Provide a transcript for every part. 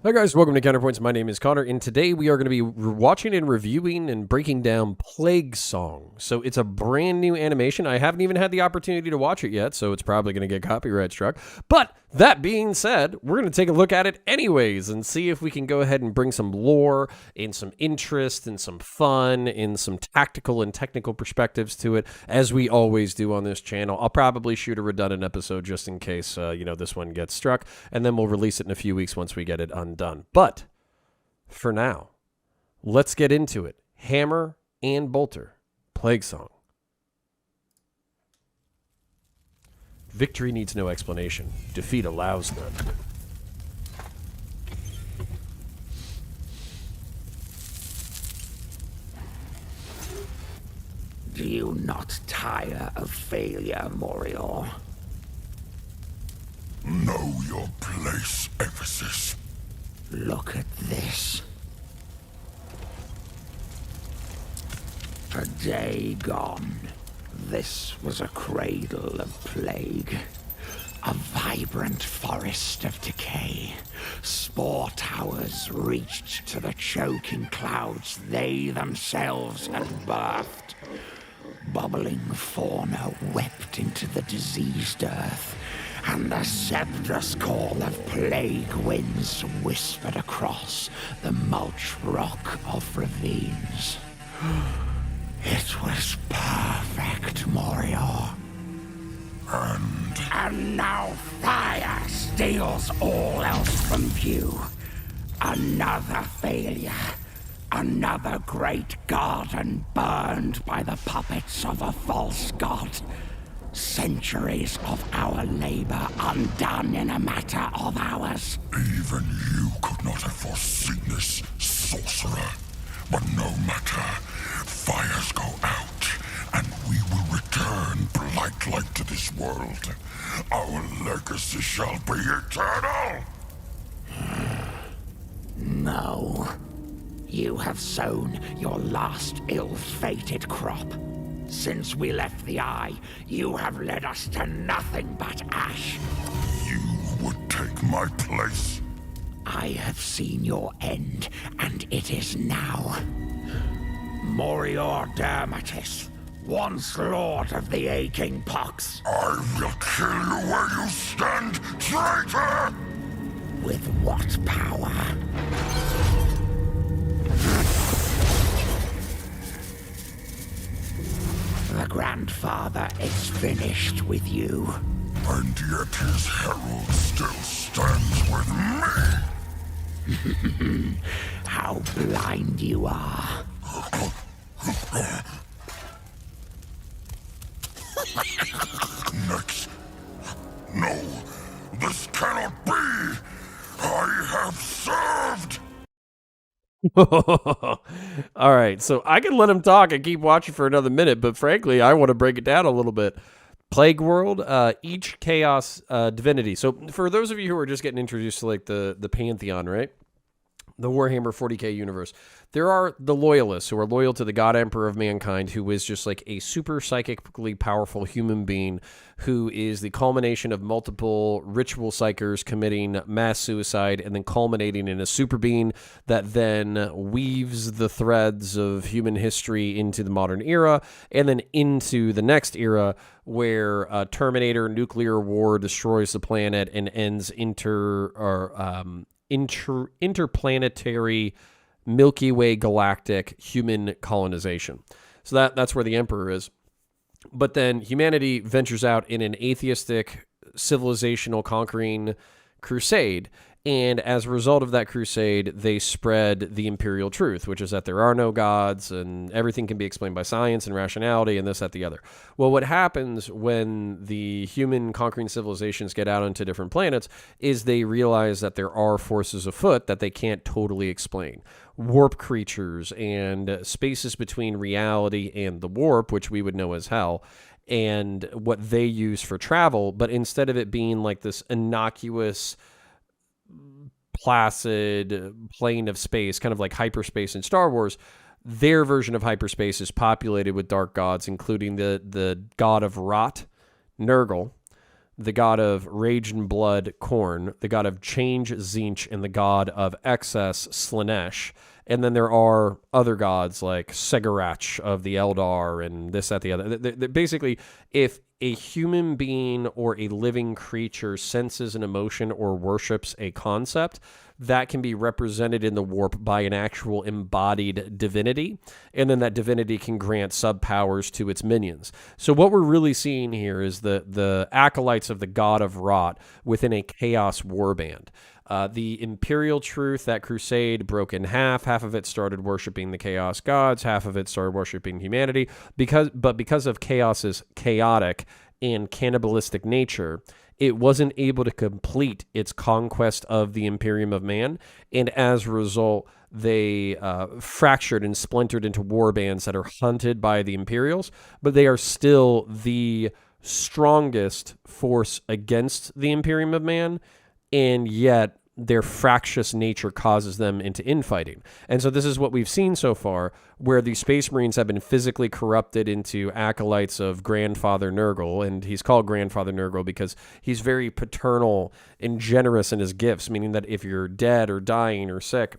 Hi guys, welcome to Counterpoints. My name is Connor, and today we are going to be watching and reviewing and breaking down Plague Song. So it's a brand new animation. I haven't even had the opportunity to watch it yet, so it's probably going to get copyright struck. But that being said, we're going to take a look at it anyways and see if we can go ahead and bring some lore and some interest and some fun and some tactical and technical perspectives to it, as we always do on this channel. I'll probably shoot a redundant episode just in case, this one gets struck, and then we'll release it in a few weeks once we get it undone. But for now, let's get into it. Hammer and Bolter, Plague Song. Victory needs no explanation. Defeat allows none. Do you not tire of failure, Morior? Know your place, Ephesus. Look at this. A day gone. This was a cradle of plague. A vibrant forest of decay. Spore towers reached to the choking clouds they themselves had birthed. Bubbling fauna wept into the diseased earth, and the sceptrous call of plague winds whispered across the mulch rock of ravines. It was perfect, Morior. And now fire steals all else from view. Another failure. Another great garden burned by the puppets of a false god. Centuries of our labor undone in a matter of hours. Even you could not have foreseen this, sorcerer. But no matter. Fires go out, and we will return blight-like to this world. Our legacy shall be eternal! No. You have sown your last ill-fated crop. Since we left the Eye, you have led us to nothing but ash. You would take my place? I have seen your end, and it is now. Morior Dermatis, once lord of the aching pox. I will kill you where you stand, traitor! With what power? The grandfather is finished with you. And yet his herald still stands with me! How blind you are. Next. No, this cannot be! I have served! All right, so I can let him talk and keep watching for another minute, but frankly, I want to break it down a little bit. Plague World, each chaos divinity. So for those of you who are just getting introduced to like the Pantheon, right? The Warhammer 40k universe. There are the loyalists who are loyal to the God Emperor of mankind, who is just like a super psychically powerful human being who is the culmination of multiple ritual psychers committing mass suicide and then culminating in a super being that then weaves the threads of human history into the modern era and then into the next era where Terminator nuclear war destroys the planet and ends interplanetary Milky Way galactic human colonization. So that's where the Emperor is. But then humanity ventures out in an atheistic, civilizational conquering crusade. And as a result of that crusade, they spread the imperial truth, which is that there are no gods and everything can be explained by science and rationality and this, that, the other. Well, what happens when the human conquering civilizations get out onto different planets is they realize that there are forces afoot that they can't totally explain. Warp creatures and spaces between reality and the warp, which we would know as hell, and what they use for travel. But instead of it being like this innocuous, placid plane of space, kind of like hyperspace in Star Wars, their version of hyperspace is populated with dark gods, including the god of rot, Nurgle, the god of rage and blood, Korn, the god of change, Tzeentch, and the god of excess, Slaanesh. And then there are other gods like Segarach of the Eldar and this, that, the other. Basically, if a human being or a living creature senses an emotion or worships a concept, that can be represented in the warp by an actual embodied divinity, and then that divinity can grant sub-powers to its minions. So what we're really seeing here is the acolytes of the god of Rot within a chaos warband. The Imperial Truth, that crusade, broke in half. Half of it started worshiping the Chaos gods. Half of it started worshiping humanity. Because of Chaos's chaotic and cannibalistic nature, it wasn't able to complete its conquest of the Imperium of Man. And as a result, they fractured and splintered into war bands that are hunted by the Imperials. But they are still the strongest force against the Imperium of Man. And yet their fractious nature causes them into infighting. And so this is what we've seen so far, where the Space Marines have been physically corrupted into acolytes of Grandfather Nurgle. And he's called Grandfather Nurgle because he's very paternal and generous in his gifts, meaning that if you're dead or dying or sick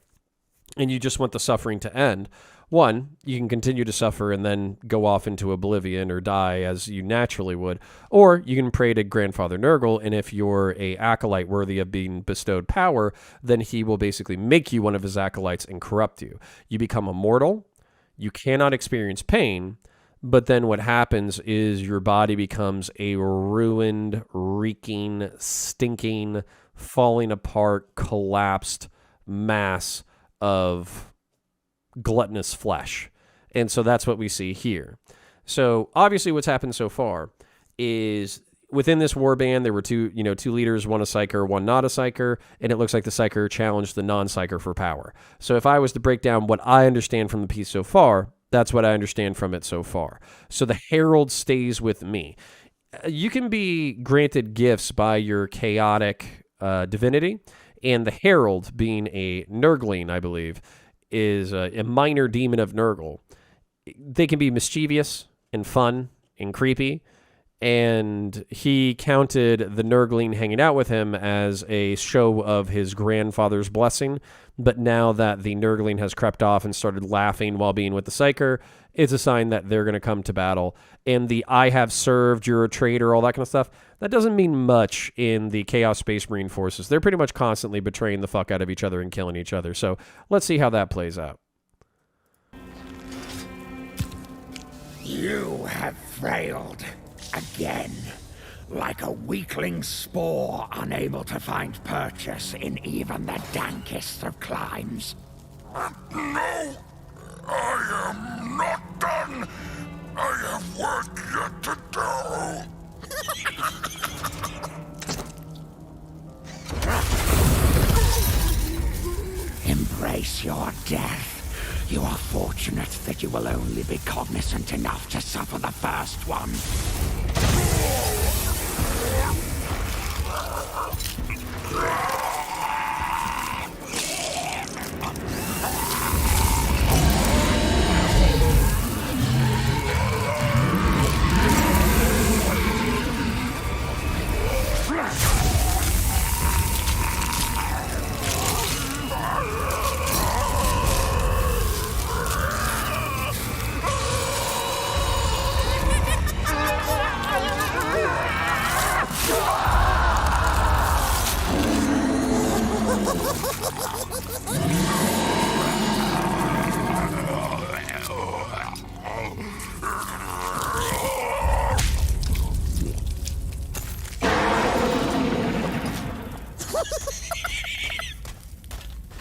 and you just want the suffering to end, one, you can continue to suffer and then go off into oblivion or die as you naturally would, or you can pray to Grandfather Nurgle, and if you're a acolyte worthy of being bestowed power, then he will basically make you one of his acolytes and corrupt you. You become immortal, you cannot experience pain, but then what happens is your body becomes a ruined, reeking, stinking, falling apart, collapsed mass of gluttonous flesh. And so that's what we see here. So obviously what's happened so far is within this warband, there were two leaders, one a psyker, one not a psyker, and it looks like the psyker challenged the non-psyker for power. So if I was to break down what I understand from the piece so far, that's what I understand from it so far. So the herald stays with me. You can be granted gifts by your chaotic divinity, and the herald, being a Nurgling, I believe, is a minor demon of Nurgle. They can be mischievous and fun and creepy, and he counted the Nurgling hanging out with him as a show of his grandfather's blessing. But now that the Nurgling has crept off and started laughing while being with the Psyker, it's a sign that they're going to come to battle. And the I have served, you're a traitor, all that kind of stuff, that doesn't mean much in the Chaos Space Marine forces. They're pretty much constantly betraying the fuck out of each other and killing each other. So let's see how that plays out. You have failed again, like a weakling spore unable to find purchase in even the dankest of climes. No! I am not done! I have work yet to do! Embrace your death. You are fortunate that you will only be cognizant enough to suffer the first one.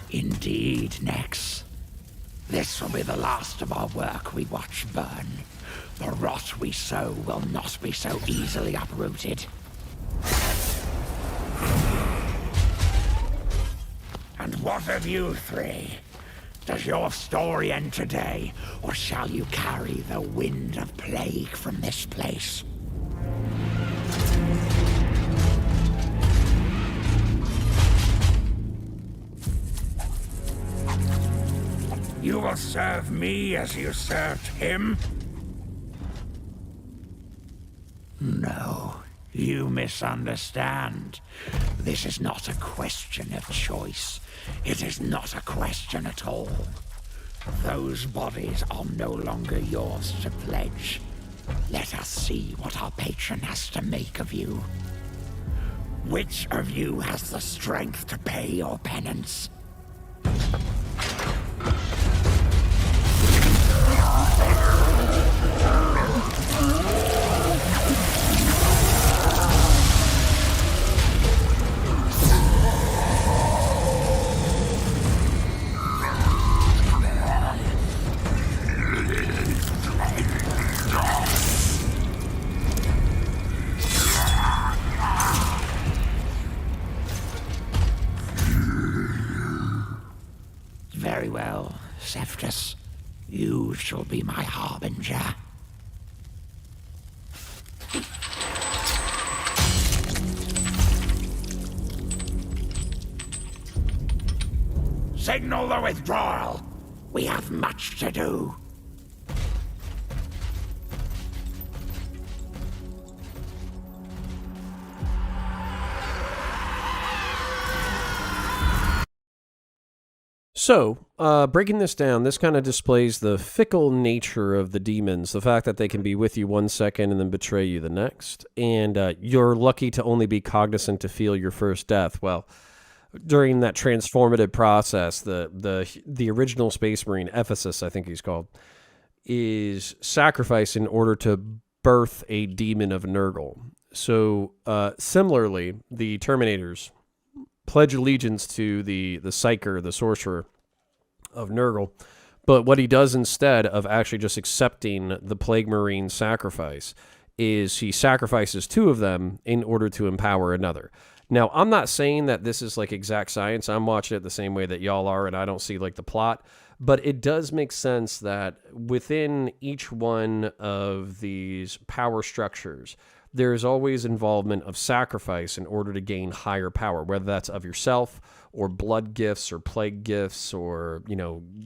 Indeed, Nex. This will be the last of our work we watch burn. The rot we sow will not be so easily uprooted. And what of you three? Does your story end today, or shall you carry the wind of plague from this place? You will serve me as you served him? No, You misunderstand. This is not a question of choice. It is not a question at all. Those bodies are no longer yours to pledge. Let us see what our patron has to make of you. Which of you has the strength to pay your penance? Very well, Cephtus. You shall be my harbinger. Signal the withdrawal. We have much to do. So, breaking this down, this kind of displays the fickle nature of the demons, the fact that they can be with you 1 second and then betray you the next, and you're lucky to only be cognizant to feel your first death. Well, during that transformative process, the original Space Marine, Ephesus, I think he's called, is sacrificed in order to birth a demon of Nurgle. So, similarly, the Terminators pledge allegiance to the Psyker, the sorcerer of Nurgle, but what he does instead of actually just accepting the Plague Marine sacrifice is he sacrifices 2 of them in order to empower another. Now, I'm not saying that this is like exact science. I'm watching it the same way that y'all are, and I don't see like the plot, but it does make sense that within each one of these power structures, there's always involvement of sacrifice in order to gain higher power, whether that's of yourself or blood gifts or plague gifts or,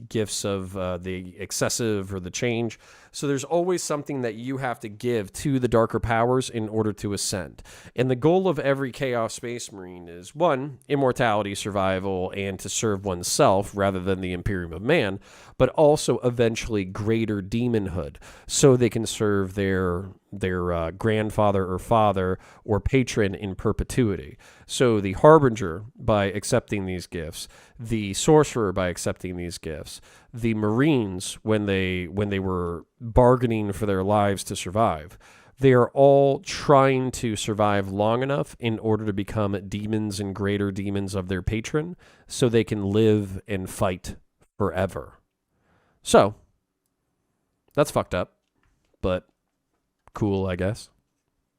gifts of the excessive or the change. So there's always something that you have to give to the darker powers in order to ascend. And the goal of every Chaos Space Marine is, 1, immortality, survival, and to serve oneself rather than the Imperium of Man, but also eventually greater demonhood so they can serve their grandfather or father or patron in perpetuity. So the Harbinger, by accepting these gifts, the Sorcerer, by accepting these gifts, the Marines, when they were bargaining for their lives to survive, they are all trying to survive long enough in order to become demons and greater demons of their patron so they can live and fight forever. So, that's fucked up, but cool, I guess.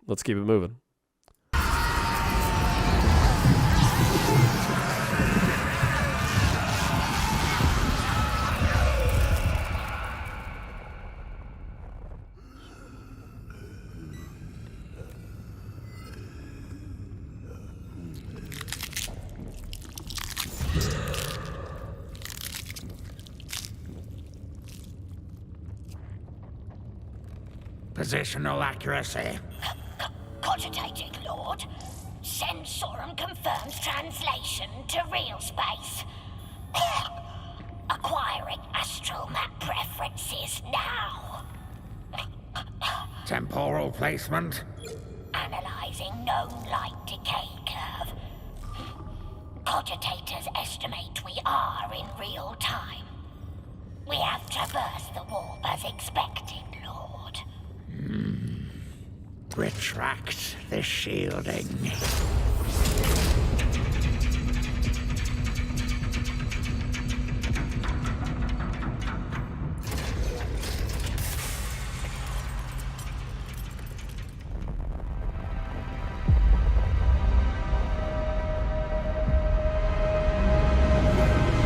Let's keep it moving. Positional accuracy. Cogitating, Lord. Sensorum confirms translation to real space. Acquiring astral map preferences now. Temporal placement. Analyzing known light decay curve. Cogitators estimate we are in real time. We have traversed the warp as expected, Lord. Retract the shielding.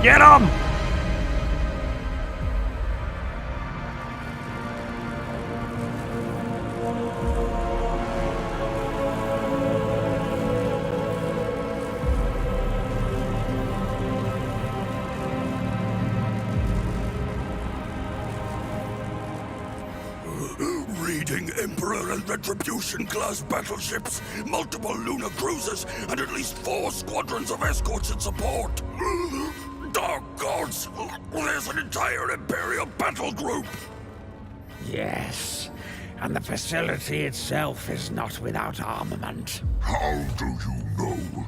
Get him! Reading Emperor Emperor and Retribution-class battleships, multiple lunar cruisers, and at least 4 squadrons of escorts and support. Dark gods! There's an entire Imperial battle group! Yes, and the facility itself is not without armament. How do you know?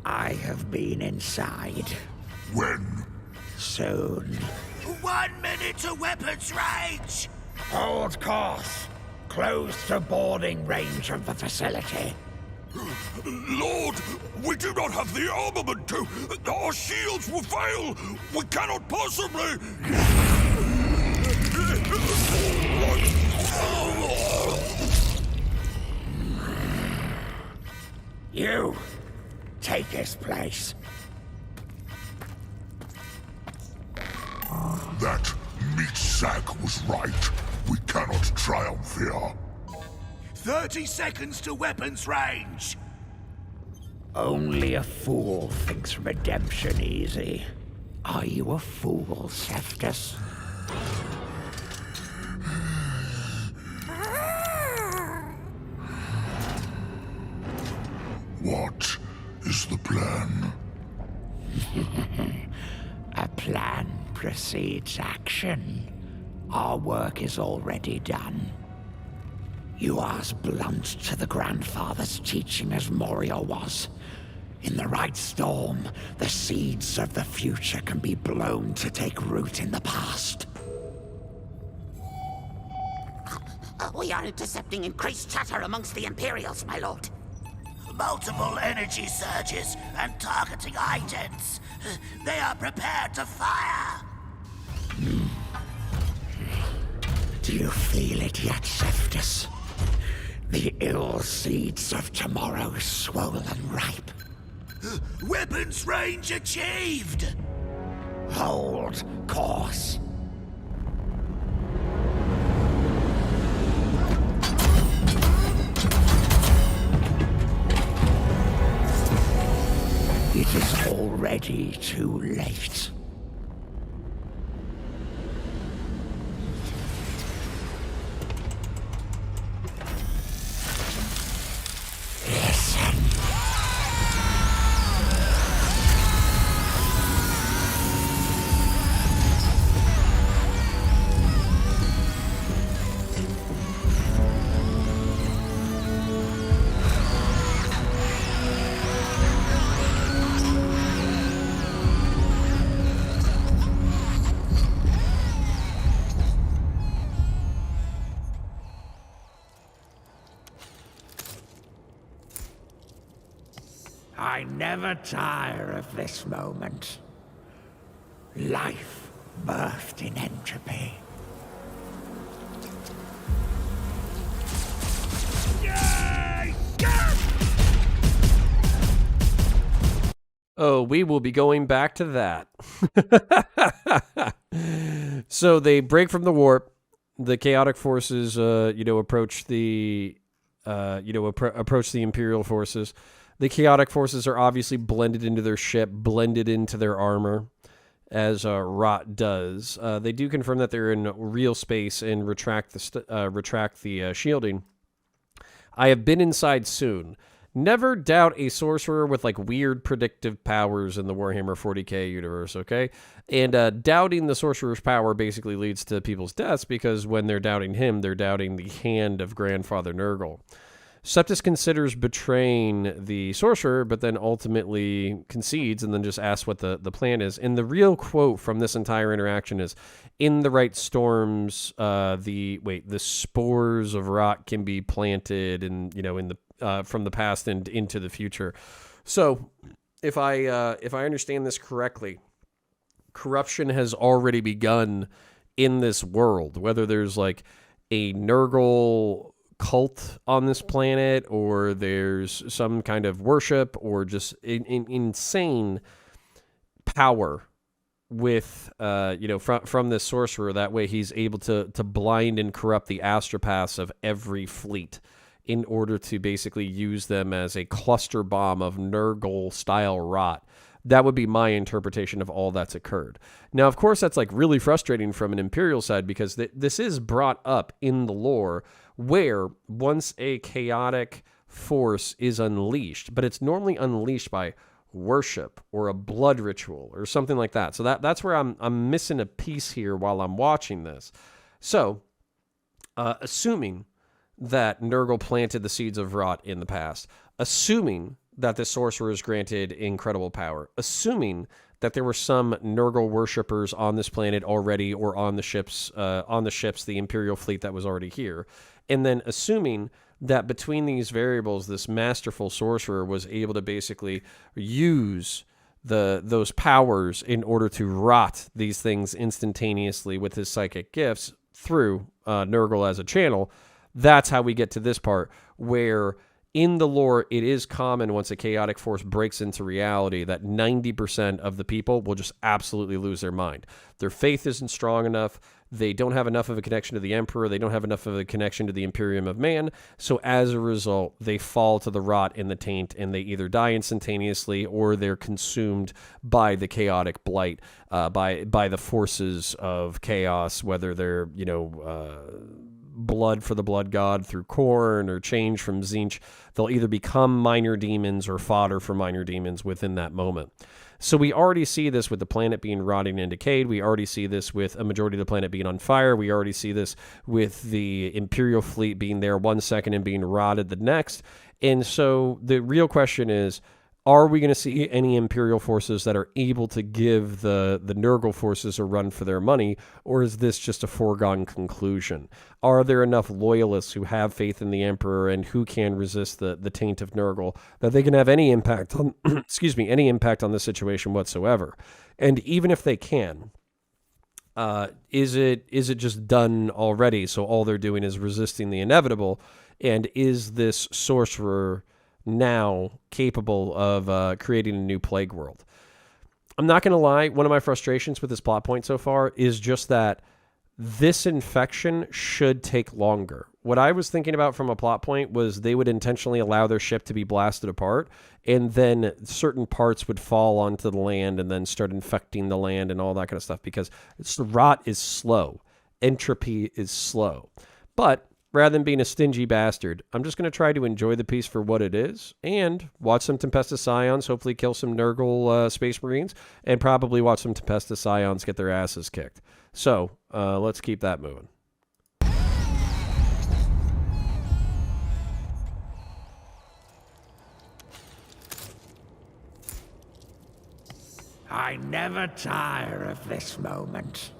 I have been inside. When? Soon. 1 minute to weapons range! Hold course. Close to boarding range of the facility. Lord, we do not have the armament to. Our shields will fail. We cannot possibly. You, take his place. That meat sack was right. We cannot triumph here. 30 seconds to weapons range! Only a fool thinks redemption easy. Are you a fool, Seftus? What is the plan? A plan precedes action. Our work is already done. You are as blunt to the grandfather's teaching as Moriel was. In the right storm, the seeds of the future can be blown to take root in the past. We are intercepting increased chatter amongst the Imperials, my lord. Multiple energy surges and targeting idents. They are prepared to fire! Do you feel it yet, Seftus? The ill seeds of tomorrow swollen ripe. Weapons range achieved! Hold course. It is already too late. Listen. I never tire of this moment. Life birthed in entropy. Oh, we will be going back to that. So they break from the warp. The chaotic forces, approach the, approach the Imperial forces. The chaotic forces are obviously blended into their ship, blended into their armor, as Rot does. They do confirm that they're in real space and retract the shielding. I have been inside soon. Never doubt a sorcerer with like weird predictive powers in the Warhammer 40k universe, okay? And doubting the sorcerer's power basically leads to people's deaths because when they're doubting him, they're doubting the hand of Grandfather Nurgle. Septus considers betraying the sorcerer, but then ultimately concedes and then just asks what the plan is. And the real quote from this entire interaction is, in the right storms, the spores of rot can be planted and, in the from the past and into the future. So if I understand this correctly, corruption has already begun in this world, whether there's like a Nurgle cult on this planet or there's some kind of worship or just insane power with from this sorcerer. That way he's able to blind and corrupt the astropaths of every fleet in order to basically use them as a cluster bomb of Nurgle style rot That would be my interpretation of all that's occurred. Now, of course, that's like really frustrating from an Imperial side because this is brought up in the lore where once a chaotic force is unleashed, but it's normally unleashed by worship or a blood ritual or something like that. So that's where I'm missing a piece here while I'm watching this. So, assuming that Nurgle planted the seeds of rot in the past, assuming that the sorcerer is granted incredible power, assuming that there were some Nurgle worshippers on this planet already or on the ships, the Imperial fleet that was already here, and then assuming that between these variables, this masterful sorcerer was able to basically use those powers in order to rot these things instantaneously with his psychic gifts through Nurgle as a channel. That's how we get to this part where in the lore, it is common once a chaotic force breaks into reality that 90% of the people will just absolutely lose their mind. Their faith isn't strong enough. They don't have enough of a connection to the Emperor. They don't have enough of a connection to the Imperium of Man. So as a result, they fall to the rot and the taint, and they either die instantaneously or they're consumed by the chaotic blight, by the forces of chaos, whether they're, blood for the blood god through Khorne or change from Tzeentch. They'll either become minor demons or fodder for minor demons within that moment. So we already see this with the planet being rotting and decayed. We already see this with a majority of the planet being on fire. We already see this with the Imperial fleet being there 1 second and being rotted the next. And so the real question is, are we going to see any Imperial forces that are able to give the Nurgle forces a run for their money, or is this just a foregone conclusion? Are there enough loyalists who have faith in the Emperor and who can resist the taint of Nurgle that they can have any impact on, any impact on the situation whatsoever? And even if they can, is it just done already? So all they're doing is resisting the inevitable, and is this sorcerer now capable of creating a new plague world? I'm not going to lie, one of my frustrations with this plot point so far is just that this infection should take longer. What I was thinking about from a plot point was they would intentionally allow their ship to be blasted apart, and then certain parts would fall onto the land and then start infecting the land and all that kind of stuff, because rot is slow. Entropy is slow. But rather than being a stingy bastard, I'm just going to try to enjoy the piece for what it is and watch some Tempestus Scions, hopefully kill some Nurgle Space Marines, and probably watch some Tempestus Scions get their asses kicked. So, let's keep that moving. I never tire of this moment.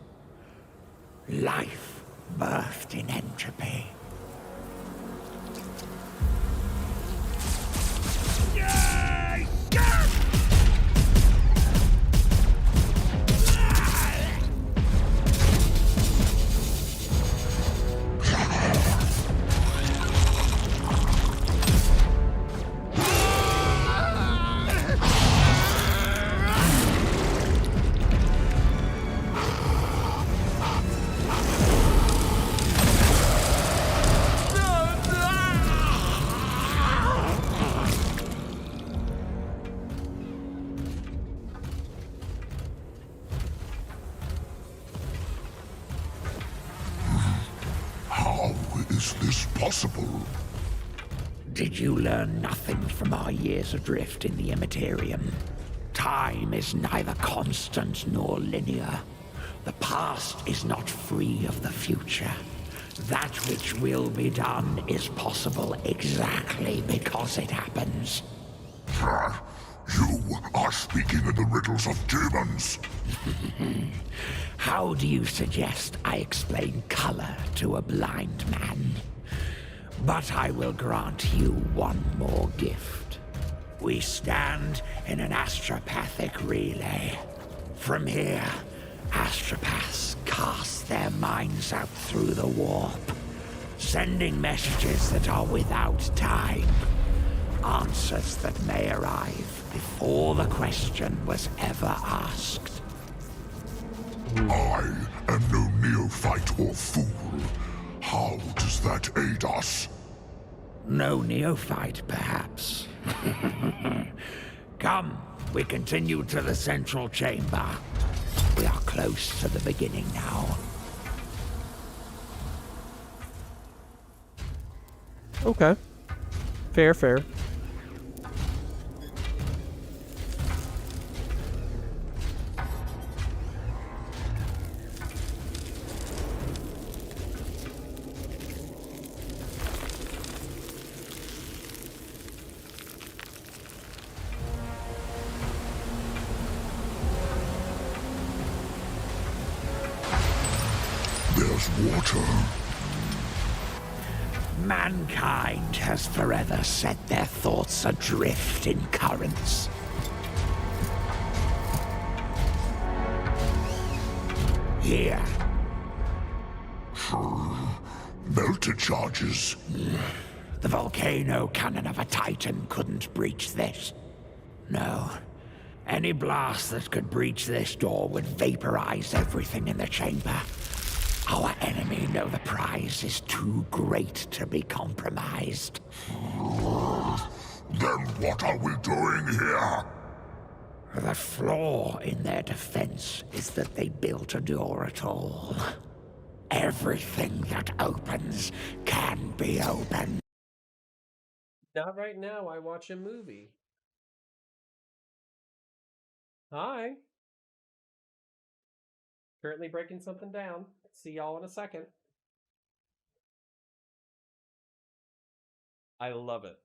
Life birthed in entropy. Is this possible? Did you learn nothing from our years adrift in the Immaterium? Time is neither constant nor linear. The past is not free of the future. That which will be done is possible exactly because it happens. You are speaking in the riddles of demons. How do you suggest I explain color to a blind man? But I will grant you one more gift. We stand in an astropathic relay. From here, astropaths cast their minds out through the warp, sending messages that are without time. Answers that may arrive before the question was ever asked. I am no neophyte or fool. How does that aid us? No neophyte, perhaps. Come, We continue to the central chamber. We are close to the beginning now. Okay. Fair. There's water. Mankind has forever set their thoughts adrift in currents. Here, Melted charges. the volcano cannon of a titan couldn't breach this. No. Any blast that could breach this door would vaporize everything in the chamber. Our enemy know the prize is too great to be compromised. Then what are we doing here? The flaw in their defense is that they built a door at all. Everything that opens can be opened. Not right now. I watch a movie. Hi. Currently breaking something down. See y'all in a second. I love it.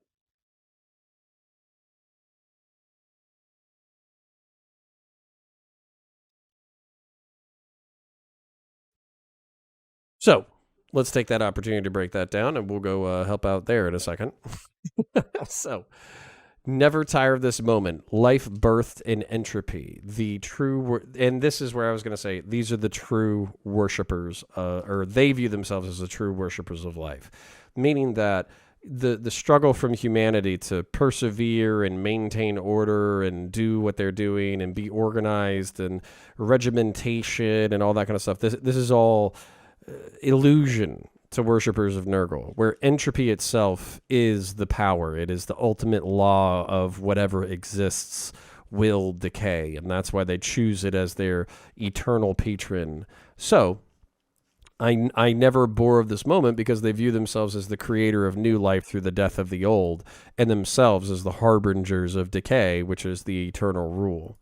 So, let's take that opportunity to break that down, and we'll go help out there in a second. So, never tire of this moment. Life birthed in entropy. The true, and this is where I was going to say, these are the true worshipers, or they view themselves as the true worshipers of life, meaning that the struggle from humanity to persevere and maintain order and do what they're doing and be organized and regimentation and all that kind of stuff. This is all illusion to worshippers of Nurgle, where entropy itself is the power. It is the ultimate law of whatever exists will decay, and that's why they choose it as their eternal patron. So, I never bore of this moment because they view themselves as the creator of new life through the death of the old, and themselves as the harbingers of decay, which is the eternal rule.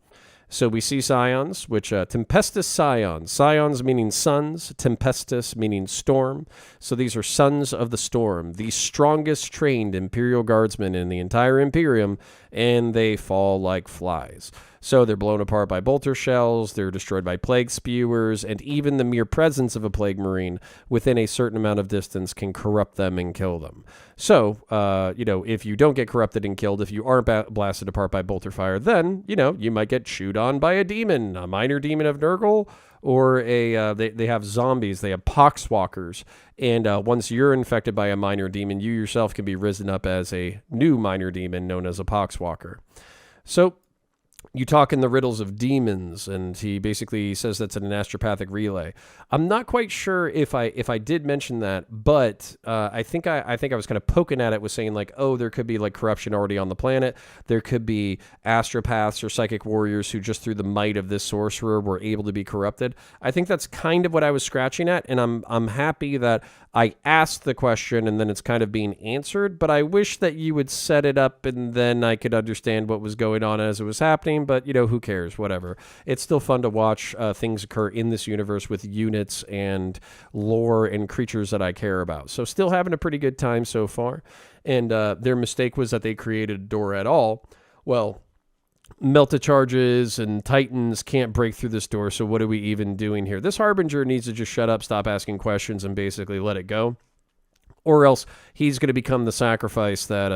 So we see scions, which Tempestus scions. Scions meaning sons, Tempestus meaning storm. So these are sons of the storm, the strongest trained Imperial guardsmen in the entire Imperium, and they fall like flies. So they're blown apart by bolter shells, they're destroyed by plague spewers, and even the mere presence of a plague marine within a certain amount of distance can corrupt them and kill them. So, if you don't get corrupted and killed, if you aren't blasted apart by bolter fire, then, you might get chewed on by a demon, a minor demon of Nurgle, or they have zombies, they have poxwalkers, and once you're infected by a minor demon, you yourself can be risen up as a new minor demon known as a poxwalker. So, you talk in the riddles of demons, and he basically says that's an astropathic relay. I'm not quite sure if I did mention that, but I think I was kind of poking at it with saying like, oh, there could be like corruption already on the planet. There could be astropaths or psychic warriors who just through the might of this sorcerer were able to be corrupted. I think that's kind of what I was scratching at, and I'm happy that I asked the question and then it's kind of being answered, but I wish that you would set it up and then I could understand what was going on as it was happening, but, who cares? Whatever. It's still fun to watch things occur in this universe with units and lore and creatures that I care about. So still having a pretty good time so far, and their mistake was that they created a door at all. Well, melta charges and titans can't break through this door, so what are we even doing here? This harbinger needs to just shut up, stop asking questions, and basically let it go, or else he's going to become the sacrifice that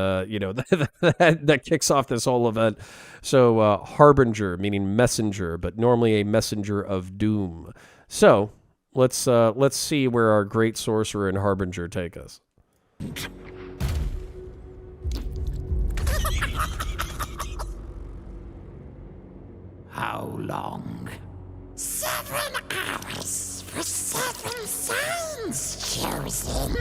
that kicks off this whole event. So harbinger meaning messenger, but normally a messenger of doom. So let's see where our great sorcerer and harbinger take us. How long? 7 hours for 7 signs chosen.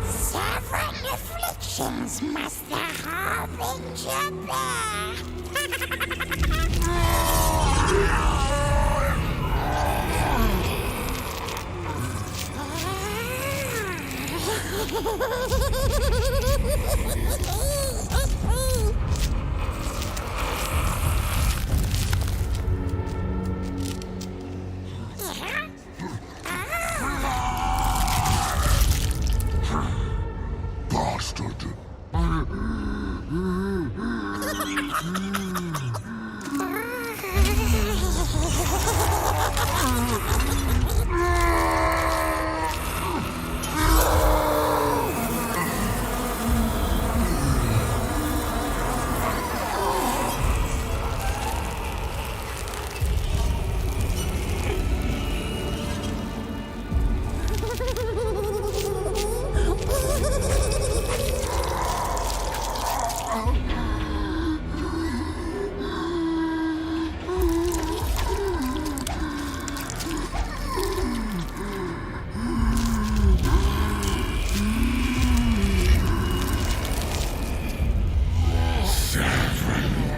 7 afflictions actions must the harbinger bear. Bastard.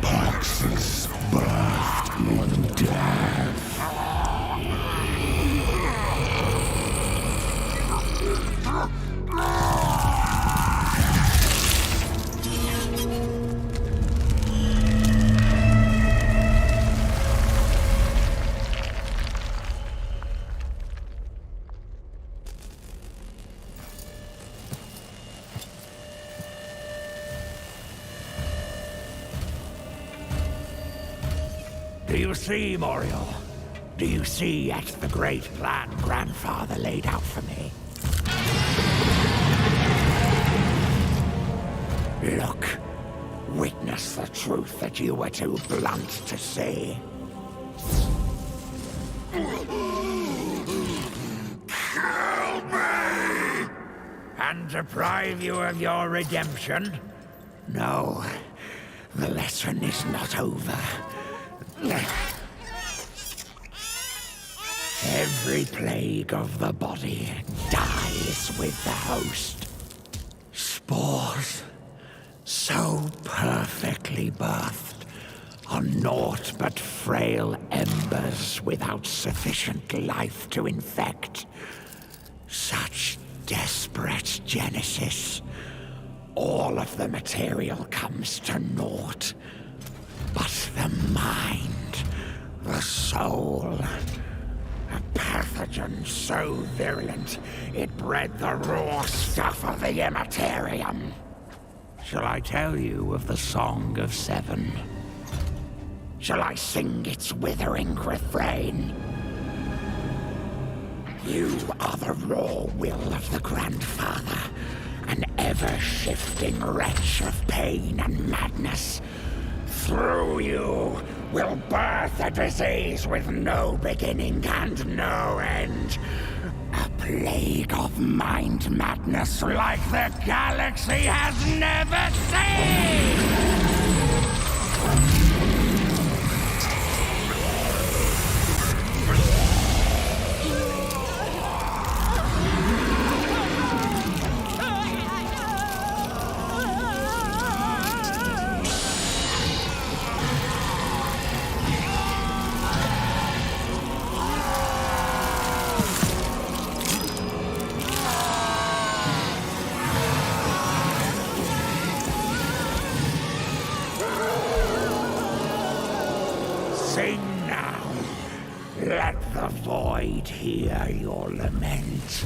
Boxes birthed in death. Do you see, Moriel? Do you see yet the great plan Grandfather laid out for me? Look, witness the truth that you were too blunt to see. Kill me! And deprive you of your redemption? No, the lesson is not over. Every plague of the body dies with the host. Spores, so perfectly birthed, are naught but frail embers without sufficient life to infect. Such desperate genesis. All of the material comes to naught. But the mind, the soul, a pathogen so virulent it bred the raw stuff of the Immaterium. Shall I tell you of the Song of Seven? Shall I sing its withering refrain? You are the raw will of the Grandfather, an ever-shifting wretch of pain and madness. Through you will birth a disease with no beginning and no end. A plague of mind madness like the galaxy has never seen! Sing now. Let the void hear your lament.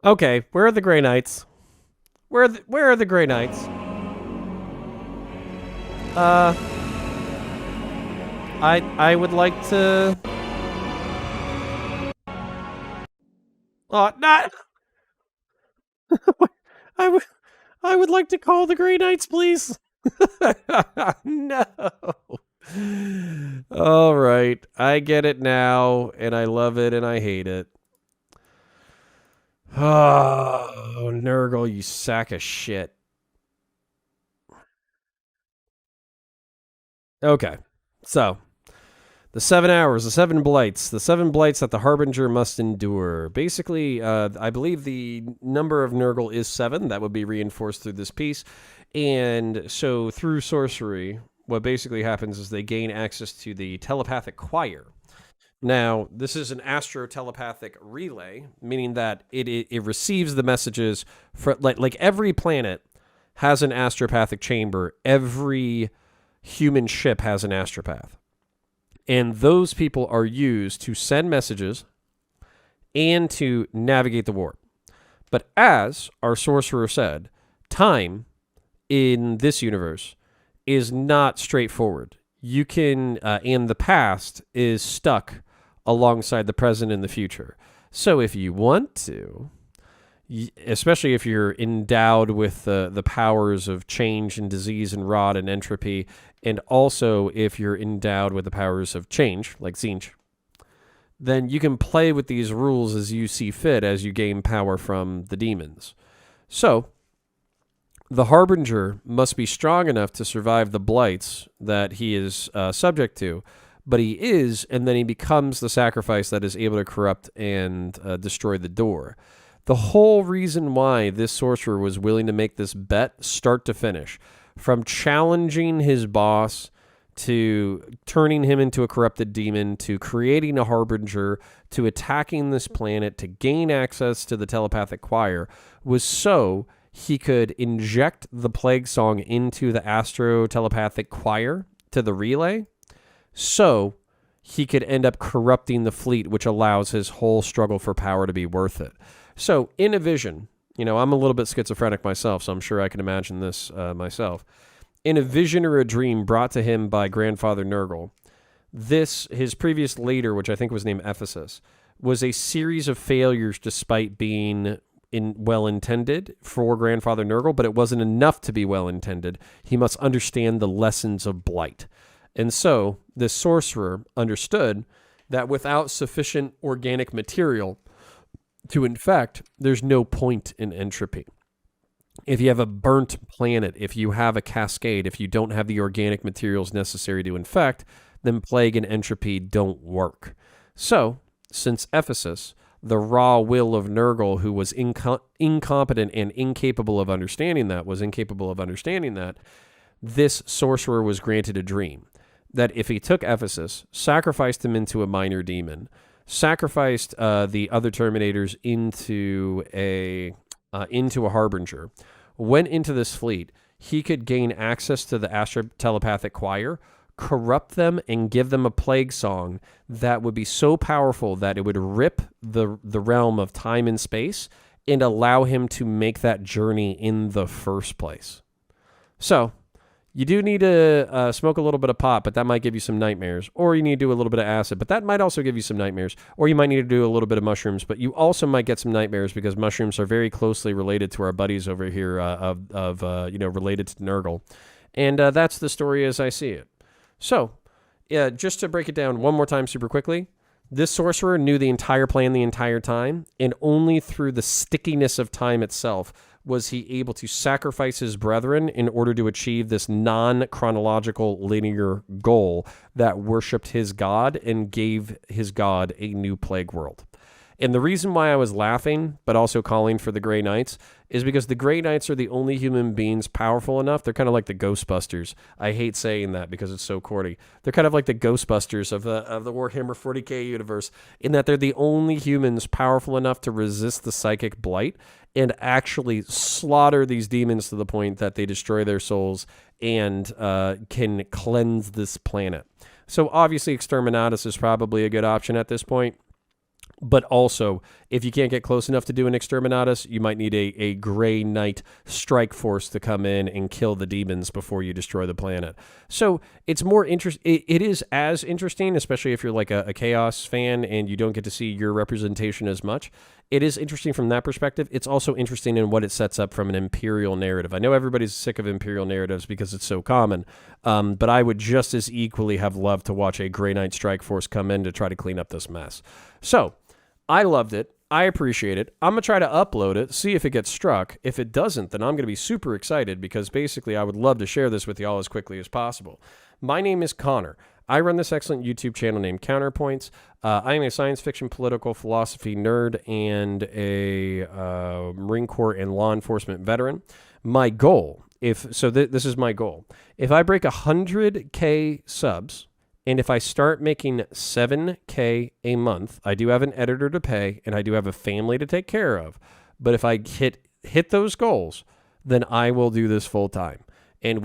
Okay, where are the Grey Knights? Where are the Grey Knights? I would like to. Oh, not. I would like to call the Grey Knights, please. No. All right, I get it now, and I love it, and I hate it. Oh, Nurgle, you sack of shit. Okay, so the 7 hours, the 7 blights that the Harbinger must endure. Basically, I believe the number of Nurgle is 7. That would be reinforced through this piece. And so through sorcery, what basically happens is they gain access to the telepathic choir. Now, this is an astro-telepathic relay, meaning that it receives the messages for like every planet has an astropathic chamber. Every human ship has an astropath. And those people are used to send messages and to navigate the warp. But as our sorcerer said, time in this universe is not straightforward. You can, and the past is stuck alongside the present and the future. So if you want to, especially if you're endowed with the powers of change and disease and rot and entropy, and also if you're endowed with the powers of change, like Tzeentch, then you can play with these rules as you see fit as you gain power from the demons. So, the Harbinger must be strong enough to survive the blights that he is subject to, but he is, and then he becomes the sacrifice that is able to corrupt and destroy the door. The whole reason why this sorcerer was willing to make this bet start to finish, from challenging his boss to turning him into a corrupted demon, to creating a Harbinger, to attacking this planet, to gain access to the telepathic choir, was so he could inject the plague song into the astro-telepathic choir to the relay, so he could end up corrupting the fleet, which allows his whole struggle for power to be worth it. So, in a vision, I'm a little bit schizophrenic myself, so I'm sure I can imagine this myself. In a vision or a dream brought to him by Grandfather Nurgle, his previous leader, which I think was named Ephesus, was a series of failures despite being well-intended for Grandfather Nurgle, but it wasn't enough to be well-intended. He must understand the lessons of blight. And so, this sorcerer understood that without sufficient organic material to infect, there's no point in entropy. If you have a burnt planet, if you have a cascade, if you don't have the organic materials necessary to infect, then plague and entropy don't work. So, since Ephesus, the raw will of Nurgle, who was incompetent and incapable of understanding that, this sorcerer was granted a dream that if he took Ephesus, sacrificed him into a minor demon, sacrificed the other Terminators into a Harbinger, went into this fleet, he could gain access to the astro-telepathic choir, corrupt them, and give them a plague song that would be so powerful that it would rip the realm of time and space and allow him to make that journey in the first place. So, you do need to smoke a little bit of pot, but that might give you some nightmares. Or you need to do a little bit of acid, but that might also give you some nightmares. Or you might need to do a little bit of mushrooms, but you also might get some nightmares because mushrooms are very closely related to our buddies over here related to Nurgle. And that's the story as I see it. So, just to break it down one more time super quickly, this sorcerer knew the entire plan the entire time, and only through the stickiness of time itself was he able to sacrifice his brethren in order to achieve this non-chronological linear goal that worshipped his god and gave his god a new plague world. And the reason why I was laughing, but also calling for the Grey Knights, is because the Grey Knights are the only human beings powerful enough. They're kind of like the Ghostbusters. I hate saying that because it's so corny. They're kind of like the Ghostbusters of the Warhammer 40k universe, in that they're the only humans powerful enough to resist the psychic blight and actually slaughter these demons to the point that they destroy their souls and can cleanse this planet. So obviously Exterminatus is probably a good option at this point. But also, if you can't get close enough to do an Exterminatus, you might need a Grey Knight strike force to come in and kill the demons before you destroy the planet. So it's more it is as interesting, especially if you're like a Chaos fan and you don't get to see your representation as much. It is interesting from that perspective. It's also interesting in what it sets up from an Imperial narrative. I know everybody's sick of Imperial narratives because it's so common, but I would just as equally have loved to watch a Grey Knight strike force come in to try to clean up this mess. So I loved it. I appreciate it. I'm going to try to upload it, see if it gets struck. If it doesn't, then I'm going to be super excited because basically I would love to share this with y'all as quickly as possible. My name is Connor. I run this excellent YouTube channel named COUNTERPOINTS. I am a science fiction, political philosophy nerd and a Marine Corps and law enforcement veteran. My goal, this is my goal. If I break 100K subs, and if I start making $7K a month, I do have an editor to pay, and I do have a family to take care of. But if I hit those goals, then I will do this full time, and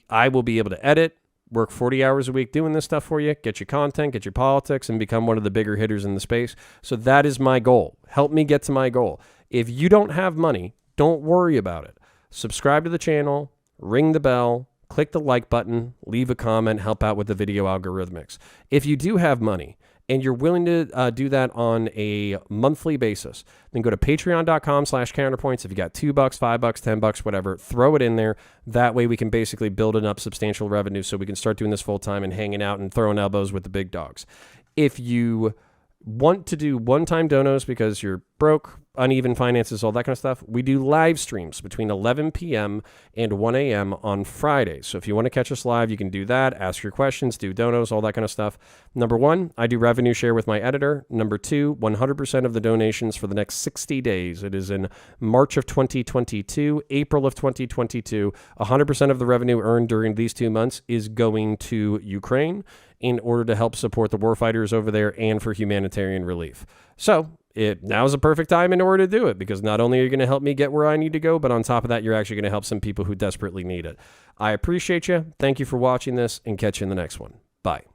I will be able to edit, work 40 hours a week doing this stuff for you, get your content, get your politics, and become one of the bigger hitters in the space. So that is my goal. Help me get to my goal. If you don't have money, don't worry about it. Subscribe to the channel, ring the bell, click the like button, leave a comment, help out with the video algorithmics. If you do have money and you're willing to do that on a monthly basis, then go to patreon.com/counterpoints. If you got $2, $5, $10, whatever, throw it in there. That way we can basically build up substantial revenue so we can start doing this full time and hanging out and throwing elbows with the big dogs. If you want to do one-time donos because you're broke, uneven finances, all that kind of stuff, we do live streams between 11 p.m. and 1 a.m. on Fridays. So if you want to catch us live, you can do that, ask your questions, do donos, all that kind of stuff. Number one, I do revenue share with my editor. Number two, 100% of the donations for the next 60 days. It is in March of 2022, April of 2022. 100% of the revenue earned during these 2 months is going to Ukraine in order to help support the warfighters over there and for humanitarian relief. So now is a perfect time in order to do it, because not only are you going to help me get where I need to go, but on top of that, you're actually going to help some people who desperately need it. I appreciate you. Thank you for watching this, and catch you in the next one. Bye.